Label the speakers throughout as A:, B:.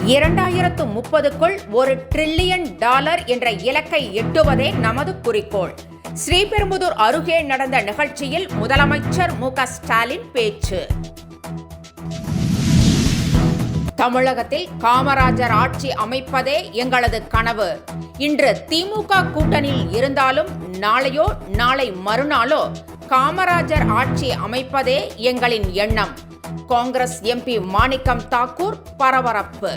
A: $2030க்குள் $1 trillion என்ற இலக்கை எட்டுவதே நமது குறிக்கோள். ஸ்ரீபெரும்புதூர் அருகே நடந்த நிகழ்ச்சியில் முதலமைச்சர் மு.க. ஸ்டாலின் பேச்சு. தமிழகத்தில் காமராஜர் ஆட்சி அமைப்பதே எங்களது கனவு. இன்று திமுக கூட்டணியில் இருந்தாலும் நாளையோ நாளை மறுநாளோ காமராஜர் ஆட்சி அமைப்பதே எங்களின் எண்ணம். காங்கிரஸ் எம்பி மாணிக்கம் தாக்கூர் பரபரப்பு.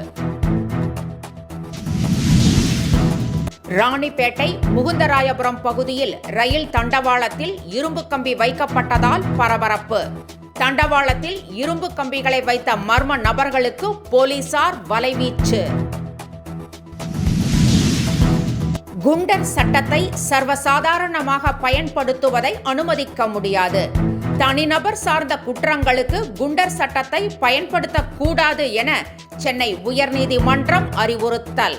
A: ராணிப்பேட்டை முகுந்தராயபுரம் பகுதியில் ரயில் தண்டவாளத்தில் இரும்பு கம்பி வைக்கப்பட்டதால் பரபரப்பு. தண்டவாளத்தில் இரும்பு கம்பிகளை வைத்த மர்ம நபர்களுக்கு போலீசார் வலைவீச்சு. குண்டர் சட்டத்தை சர்வசாதாரணமாக பயன்படுத்துவதை அனுமதிக்க முடியாது. தனிநபர் சார்ந்த குற்றங்களுக்கு குண்டர் சட்டத்தை பயன்படுத்தக்கூடாது என சென்னை உயர்நீதிமன்றம் அறிவுறுத்தல்.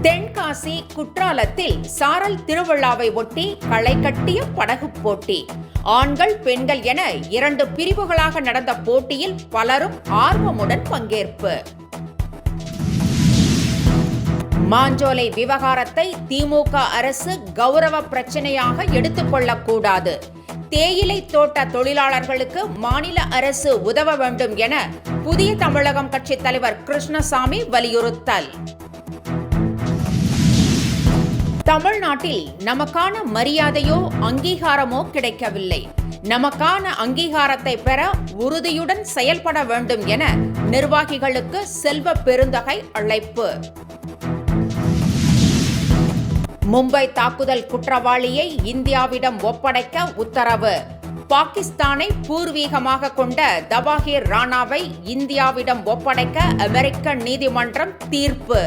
A: தென்காசி குற்றாலத்தில் சாரல் திருவிழாவை ஒட்டி களை கட்டிய படகு போட்டி. ஆண்கள் பெண்கள் என 2 பிரிவுகளாக நடந்த போட்டியில் பலரும் ஆர்வமுடன் பங்கேற்பு. மாஞ்சோலை விவகாரத்தை திமுக அரசு கௌரவ பிரச்சனையாக எடுத்துக்கொள்ளக்கூடாது. தேயிலை தோட்ட தொழிலாளர்களுக்கு மாநில அரசு உதவ வேண்டும் என புதிய தமிழகம் கட்சி தலைவர் கிருஷ்ணசாமி வலியுறுத்தல். தமிழ்நாட்டில் நமக்கான மரியாதையோ அங்கீகாரமோ கிடைக்கவில்லை. நமக்கான அங்கீகாரத்தை பெற உறுதியுடன் செயல்பட வேண்டும் என நிர்வாகிகளுக்கு செல்வ பெருந்தகை அழைப்பு. மும்பை தாக்குதல் குற்றவாளியை இந்தியாவிடம் ஒப்படைக்க உத்தரவு. பாகிஸ்தானை பூர்வீகமாக கொண்ட தவாஹிர் ராணாவை இந்தியாவிடம் ஒப்படைக்க அமெரிக்க நீதிமன்றம் தீர்ப்பு.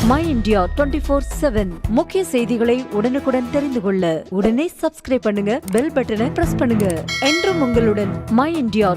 B: My India 24/7 முக்கிய செய்திகளை உடனுக்குடன் தெரிந்து கொள்ள உடனே சப்ஸ்கிரைப் பண்ணுங்க, பெல் பட்டனை பிரஸ் பண்ணுங்க. என்றும் உங்களுடன் My India.